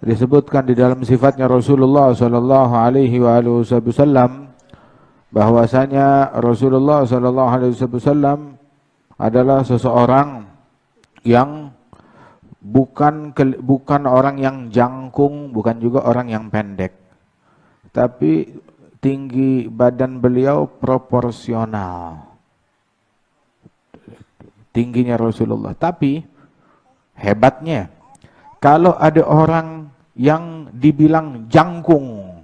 disebutkan di dalam sifatnya Rasulullah sallallahu alaihi wasallam bahwasanya Rasulullah sallallahu alaihi wasallam adalah seseorang yang bukan orang yang jangkung, bukan juga orang yang pendek. Tapi tinggi badan beliau proporsional. Tingginya Rasulullah. Tapi hebatnya, kalau ada orang yang dibilang jangkung,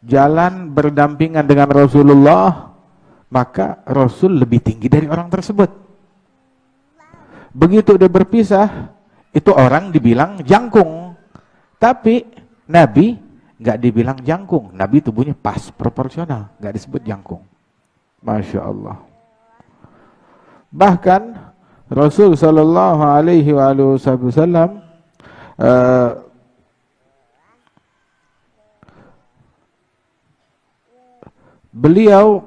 jalan berdampingan dengan Rasulullah, maka Rasul lebih tinggi dari orang tersebut. Begitu dia berpisah, itu orang dibilang jangkung. Tapi Nabi nggak dibilang jangkung. Nabi tubuhnya pas, proporsional, nggak disebut jangkung. Masya Allah. Bahkan Rasul Sallallahu Alaihi Wasallam beliau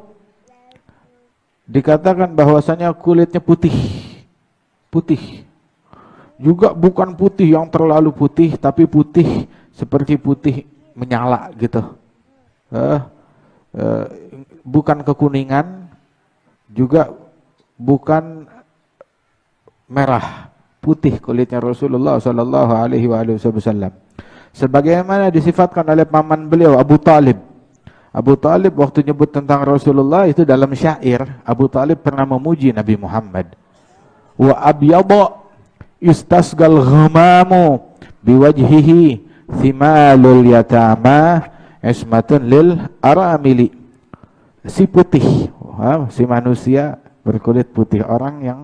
dikatakan bahwasanya kulitnya putih. Juga bukan putih yang terlalu putih, tapi putih seperti putih menyala gitu. Bukan kekuningan, juga bukan merah, putih kulitnya Rasulullah sallallahu alaihi wasallam. Sebagaimana disifatkan oleh paman beliau Abu Talib. Abu Talib waktu nyebut tentang Rasulullah itu dalam syair, Abu Talib pernah memuji Nabi Muhammad. Wa abyadha yustasgal ghamamu biwajhihi thimalul yatama ismatun lil aramili. Si putih, si manusia berkulit putih, orang yang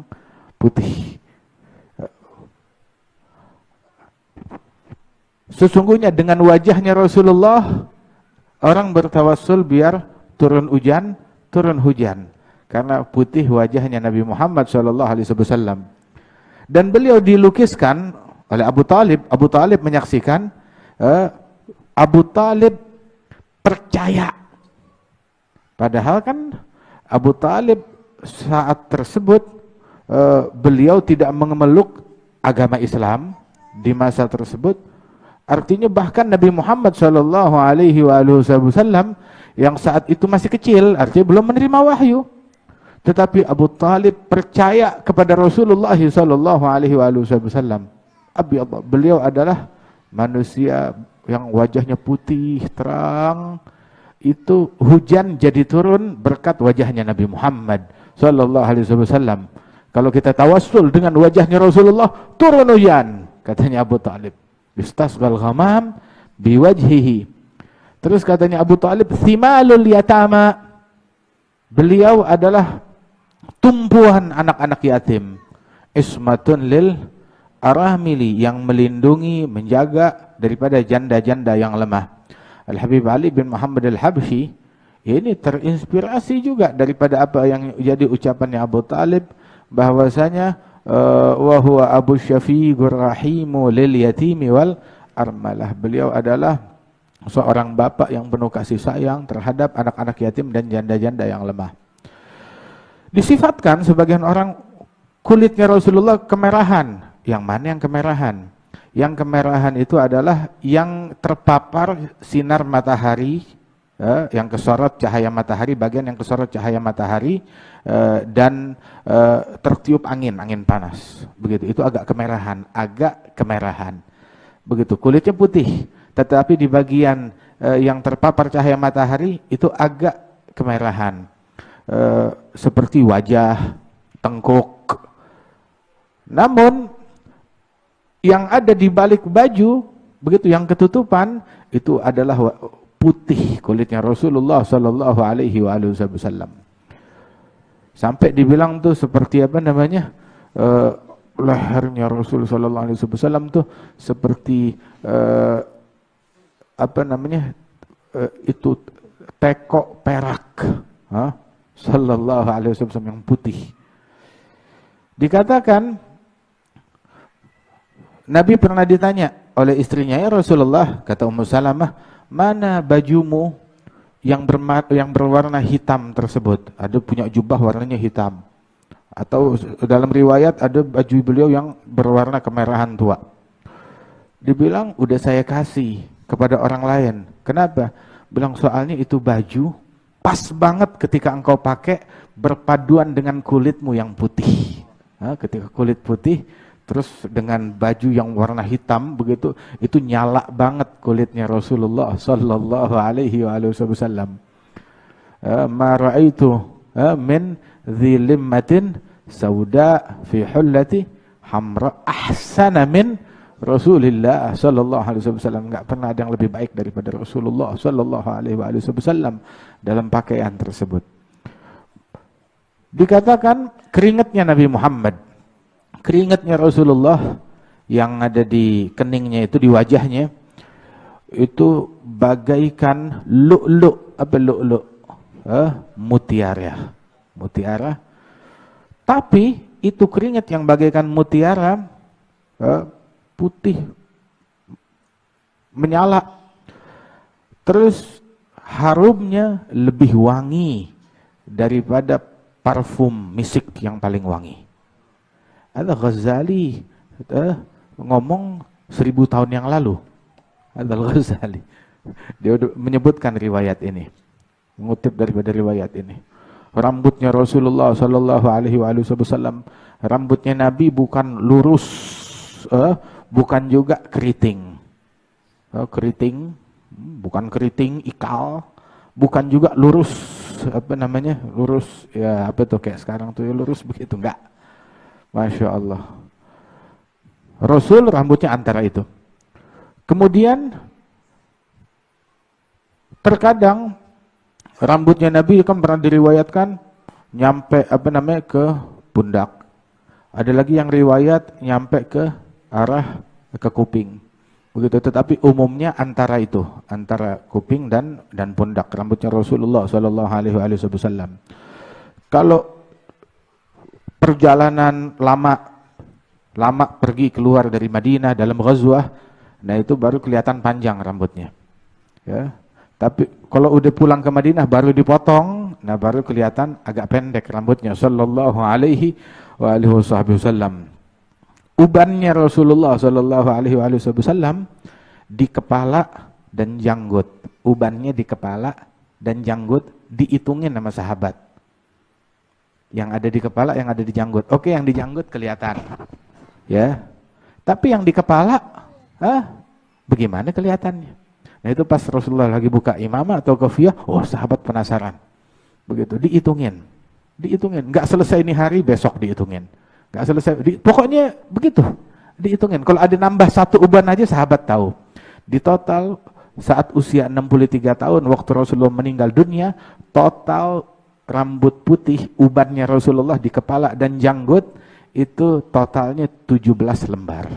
putih. Sesungguhnya dengan wajahnya Rasulullah, orang bertawassul biar turun hujan. Karena putih wajahnya Nabi Muhammad SAW. Dan beliau dilukiskan oleh Abu Talib. Abu Talib menyaksikan, Abu Talib percaya. Padahal kan Abu Talib saat tersebut beliau tidak memeluk agama Islam di masa tersebut. Artinya bahkan Nabi Muhammad SAW yang saat itu masih kecil, artinya belum menerima wahyu. Tetapi Abu Talib percaya kepada Rasulullah SAW. Beliau adalah manusia yang wajahnya putih terang. Itu hujan jadi turun berkat wajahnya Nabi Muhammad SAW. Kalau kita tawassul dengan wajahnya Rasulullah, turun hujan, katanya Abu Talib. Istasgal ghamam biwajhihi. Terus katanya Abu Talib, thimalul yatama. Beliau adalah tumpuan anak-anak yatim. Ismatun lil aramili, yang melindungi, menjaga daripada janda-janda yang lemah. Al-Habib Ali bin Muhammad Al-Habsyi ini terinspirasi juga daripada apa yang jadi ucapannya Abu Talib, bahwasanya wa huwa Abu Syafiqur Rahimu lil yatimi wal armalah. Beliau adalah seorang bapak yang penuh kasih sayang terhadap anak-anak yatim dan janda-janda yang lemah. Disifatkan sebagian orang kulitnya Rasulullah kemerahan. Yang mana yang kemerahan? Yang kemerahan itu adalah yang terpapar sinar matahari, yang kesorot cahaya matahari, bagian yang kesorot cahaya matahari, dan tertiup angin panas. Begitu, itu agak kemerahan. Begitu, kulitnya putih, tetapi di bagian yang terpapar cahaya matahari itu agak kemerahan. Seperti wajah, tengkuk. Namun yang ada di balik baju, begitu, yang ketutupan, itu adalah putih kulitnya Rasulullah sallallahu alaihi wasallam. Sampai dibilang tuh seperti apa namanya? Lehernya Rasul sallallahu alaihi wasallam tuh seperti apa namanya? Itu teko perak. Sallallahu alaihi wasallam yang putih. Dikatakan Nabi pernah ditanya oleh istrinya, ya Rasulullah, kata Ummu Salamah, mana bajumu yang berwarna hitam tersebut? Ada punya jubah warnanya hitam. Atau dalam riwayat ada baju beliau yang berwarna kemerahan tua. Dibilang udah saya kasih kepada orang lain. Kenapa? Bilang soalnya itu baju pas banget ketika engkau pakai berpaduan dengan kulitmu yang putih. Ketika kulit putih terus dengan baju yang warna hitam begitu, itu nyala banget kulitnya Rasulullah sallallahu alaihi wasallam. Ma ra'aitu min dhi limmatin sauda fi hullati hamra ahsana min Rasulullah sallallahu alaihi wasallam. Enggak pernah ada yang lebih baik daripada Rasulullah sallallahu alaihi wasallam dalam pakaian tersebut. Dikatakan keringatnya Nabi Muhammad, keringatnya Rasulullah yang ada di keningnya itu, di wajahnya itu bagaikan lu'lu', apa lu'lu'? Mutiara. Mutiara. Tapi itu keringat yang bagaikan mutiara, putih, menyala. Terus harumnya lebih wangi daripada parfum misik yang paling wangi. Ada Ghazali ngomong 1000 tahun yang lalu. Ada Ghazali. Dia menyebutkan riwayat ini. Mengutip daripada riwayat ini. Rambutnya Rasulullah sallallahu alaihi wasallam, rambutnya Nabi bukan lurus, bukan juga keriting. Keriting, bukan keriting ikal, bukan juga lurus, apa namanya? Lurus ya apa tuh kayak sekarang tuh ya lurus begitu, enggak. Masya Allah. Rasul rambutnya antara itu. Kemudian terkadang rambutnya Nabi kan pernah diriwayatkan nyampe apa namanya ke pundak. Ada lagi yang riwayat nyampe ke arah ke kuping. Begitu, tetapi umumnya antara itu, antara kuping dan pundak rambutnya Rasulullah sallallahu alaihi wasallam. Kalau perjalanan lama pergi keluar dari Madinah dalam ghazwah, nah itu baru kelihatan panjang rambutnya. Ya. Tapi kalau udah pulang ke Madinah baru dipotong, nah baru kelihatan agak pendek rambutnya sallallahu alaihi wasallam. Ubannya Rasulullah sallallahu alaihi wasallam di kepala dan janggut. Ubannya di kepala dan janggut dihitungin sama sahabat. Yang ada di kepala, yang ada di janggut. Oke, yang di janggut kelihatan. Ya. Tapi yang di kepala, bagaimana kelihatannya? Nah itu pas Rasulullah lagi buka imamah atau kofiyah, sahabat penasaran. Begitu, dihitungin. Enggak selesai ini hari, besok dihitungin. Enggak selesai, pokoknya begitu. Dihitungin. Kalau ada nambah 1 uban aja sahabat tahu. Di total saat usia 63 tahun waktu Rasulullah meninggal dunia, total rambut putih ubannya Rasulullah di kepala dan janggut itu totalnya 17 lembar.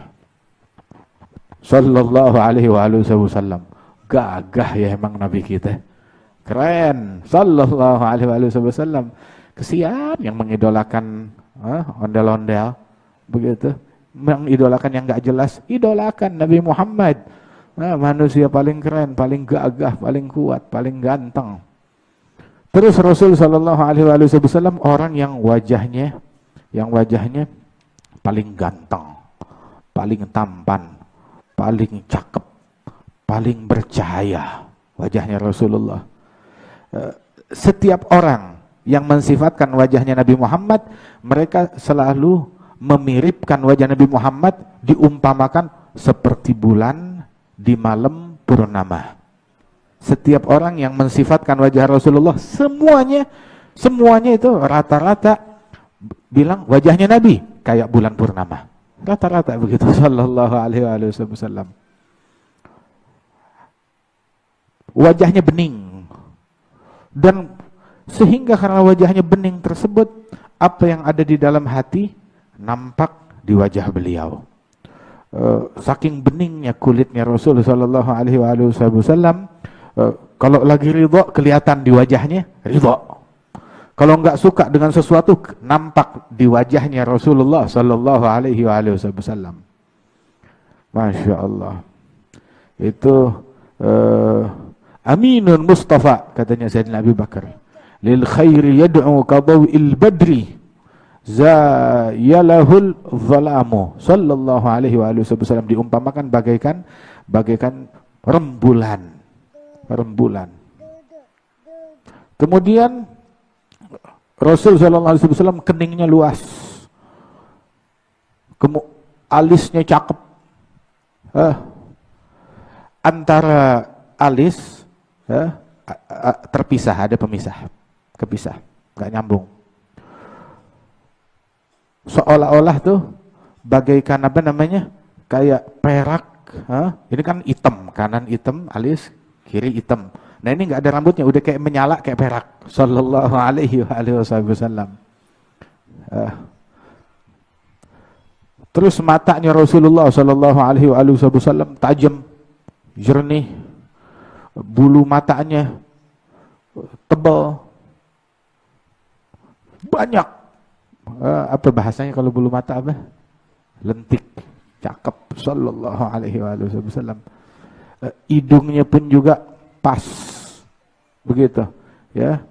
Sallallahu alaihi wasallam. Gagah ya emang Nabi kita. Keren. Sallallahu alaihi wasallam. Kesian yang mengidolakan ondel-ondel begitu. Mengidolakan yang enggak jelas. Idolakan Nabi Muhammad. Manusia paling keren, paling gagah, paling kuat, paling ganteng. Terus Rasul sallallahu alaihi wasallam orang yang wajahnya paling ganteng, paling tampan, paling cakep, paling bercahaya wajahnya Rasulullah. Setiap orang yang mensifatkan wajahnya Nabi Muhammad, mereka selalu memiripkan wajah Nabi Muhammad, diumpamakan seperti bulan di malam purnama. Setiap orang yang mensifatkan wajah Rasulullah, semuanya itu rata-rata bilang wajahnya Nabi kayak bulan purnama. Rata-rata begitu sallallahu alaihi wasallam. Wajahnya bening. Dan sehingga karena wajahnya bening tersebut, apa yang ada di dalam hati nampak di wajah beliau. Saking beningnya kulitnya Rasul sallallahu alaihi wasallam, kalau lagi ridho kelihatan di wajahnya ridho. Kalau enggak suka dengan sesuatu nampak di wajahnya Rasulullah sallallahu alaihi wasallam. Masya Allah. Itu Aminun Mustafa katanya Sayyidina Abu Bakar. Lil khairi yad'u kadawil badri zayalahul dhalamu sallallahu alaihi wasallam, diumpamakan bagaikan rembulan. Kemudian Rasul sallallahu alaihi wasallam keningnya luas, alisnya cakep, antara alis terpisah, ada kepisah, nggak nyambung. Seolah-olah tuh bagaikan apa namanya, kayak perak. Ini kan hitam, kanan hitam, alis kiri hitam. Nah ini nggak ada rambutnya, udah kayak menyala kayak perak. Sallallahu alaihi wasallam. Terus matanya Rasulullah sallallahu alaihi wasallam tajam, jernih, bulu matanya tebal, banyak. Apa bahasanya kalau bulu mata apa? Lentik, cakep. Sallallahu alaihi wasallam. Hidungnya pun juga pas, begitu, ya.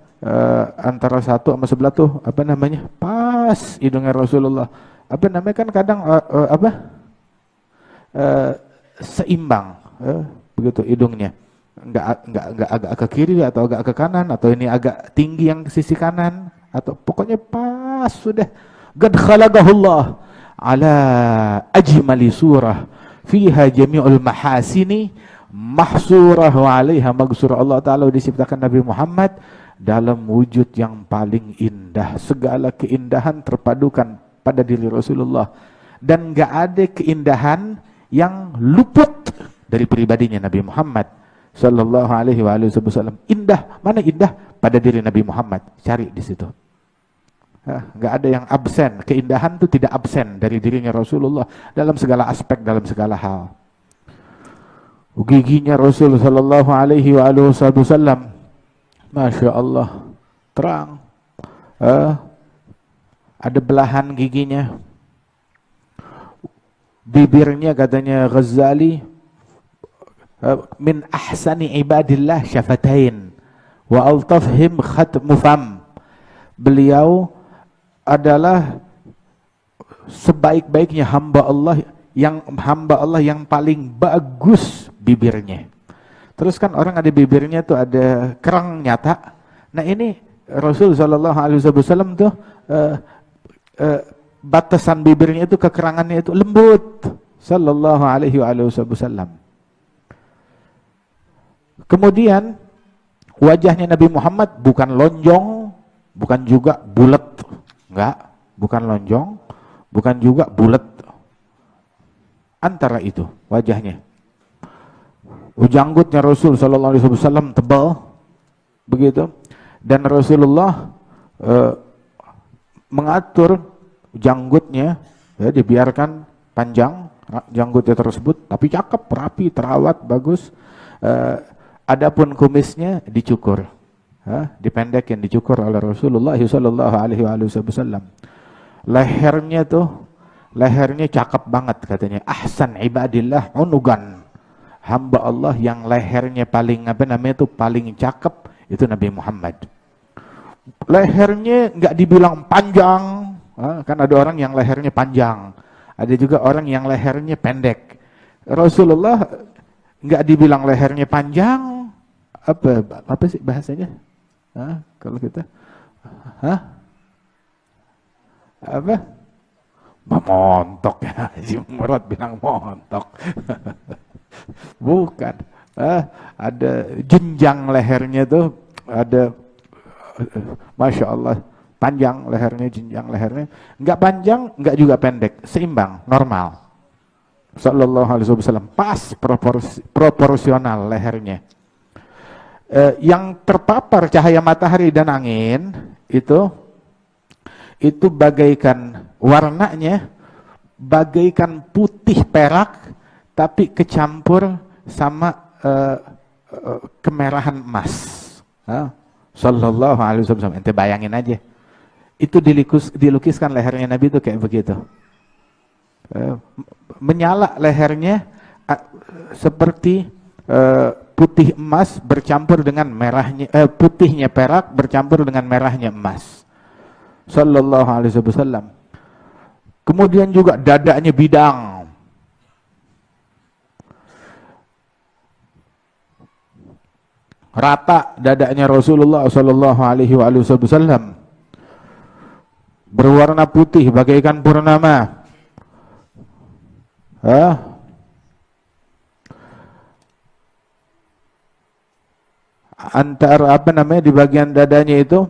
Antara satu sama sebelah tuh apa namanya? Pas hidungnya Rasulullah. Apa namanya kan kadang seimbang, begitu hidungnya. Enggak agak ke kiri atau agak ke kanan, atau ini agak tinggi yang ke sisi kanan, atau pokoknya pas sudah. Qad khalaqahullah ala ajmali surah fiha jami'ul mahasini mahsurah wa 'alaiha maghsurah. Allah taala diciptakan Nabi Muhammad dalam wujud yang paling indah. Segala keindahan terpadukan pada diri Rasulullah, dan enggak ada keindahan yang luput dari pribadinya Nabi Muhammad sallallahu alaihi wasallam. Indah, mana indah pada diri Nabi Muhammad, cari di situ. Nggak ada yang absen, keindahan itu tidak absen dari dirinya Rasulullah dalam segala aspek, dalam segala hal. Giginya Rasul sallallahu alaihi wasallam, masya Allah, terang, ada belahan giginya. Bibirnya katanya Ghazali, min ahsani ibadillah syafatain wa altafhim khatmu fam. Beliau adalah sebaik-baiknya hamba Allah yang paling bagus bibirnya. Terus kan orang ada bibirnya tuh ada kerang nyata. Nah ini Rasul sallallahu alaihi wasallam tuh batasan bibirnya itu, kekerangannya itu lembut, sallallahu alaihi wasallam. Kemudian wajahnya Nabi Muhammad bukan lonjong, bukan juga bulat. Enggak, bukan lonjong, bukan juga bulat. Antara itu wajahnya. Janggutnya Rasul sallallahu alaihi wasallam tebal, begitu. Dan Rasulullah mengatur janggutnya, ya, dibiarkan panjang janggutnya tersebut, tapi cakep, rapi, terawat, bagus. Adapun kumisnya dicukur, dipendekin, dicukur oleh Rasulullah sallallahu alaihi wasallam. Lehernya cakep banget katanya. Ahsan ibadillah unugan. Hamba Allah yang lehernya paling paling cakep itu Nabi Muhammad. Lehernya nggak dibilang panjang, kan ada orang yang lehernya panjang, ada juga orang yang lehernya pendek. Rasulullah nggak dibilang lehernya panjang, apa sih bahasanya? Kalau kita, apa? Montok ya, Haji Murad bilang montok. Bukan, ada jenjang lehernya tuh, ada, masya Allah, panjang lehernya, jenjang lehernya, nggak panjang, nggak juga pendek, seimbang, normal. Sallallahu alaihi wasallam, pas proporsional lehernya. Yang terpapar cahaya matahari dan angin itu bagaikan warnanya bagaikan putih perak, tapi kecampur sama kemerahan emas. Sallallahu alaihi wasallam, ente bayangin aja, itu dilukiskan lehernya Nabi itu kayak begitu. Menyala lehernya seperti putih emas bercampur dengan merahnya, putihnya perak bercampur dengan merahnya emas. sallallahu alaihi wasallam. Kemudian juga dadanya bidang. Rata dadanya Rasulullah sallallahu alaihi wasallam. Berwarna putih bagaikan purnama. Antara di bagian dadanya itu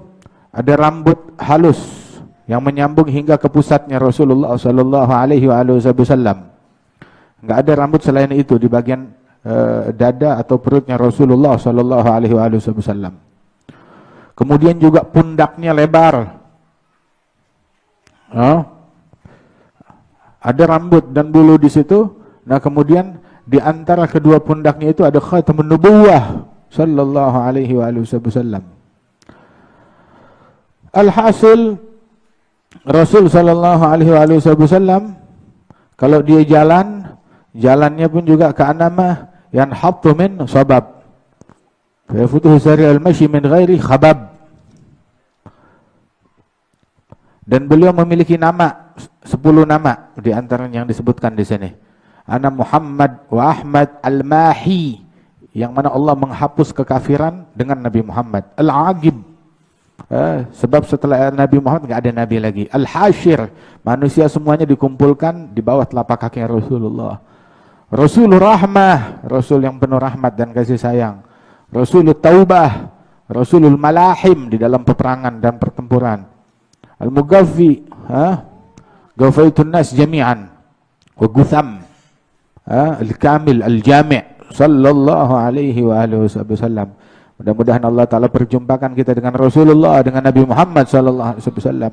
ada rambut halus yang menyambung hingga ke pusatnya Rasulullah sallallahu alaihi wasallam. Enggak ada rambut selain itu di bagian dada atau perutnya Rasulullah sallallahu alaihi wasallam. Kemudian juga pundaknya lebar. Ada rambut dan bulu di situ. Nah, kemudian di antara kedua pundaknya itu ada khatamun nubuwah sallallahu alaihi wasallam. Alhasil Rasul sallallahu alaihi wasallam kalau dia jalannya pun juga ka'annama yanhattu min sabab. Fa yafutuhu sari'al mashi min ghairi khabab. Dan beliau memiliki nama 10 nama di antara yang disebutkan di sini. Ana Muhammad wa Ahmad al-Mahi, yang mana Allah menghapus kekafiran dengan Nabi Muhammad. Al-Aqib, sebab setelah Nabi Muhammad enggak ada nabi lagi. Al-Hashir, manusia semuanya dikumpulkan di bawah telapak kaki Rasulullah. Rasulur Rahmah, Rasul yang penuh rahmat dan kasih sayang. Rasulul Taubah, Rasulul Malahim di dalam peperangan dan pertempuran. Al-Mughaffi, Ghafaitun nas jami'an wa gutham, Al-Kamil Al-Jami' sallallahu alaihi wasallam. Mudah-mudahan Allah Ta'ala perjumpakan kita dengan Rasulullah, dengan Nabi Muhammad sallallahu alaihi wasallam.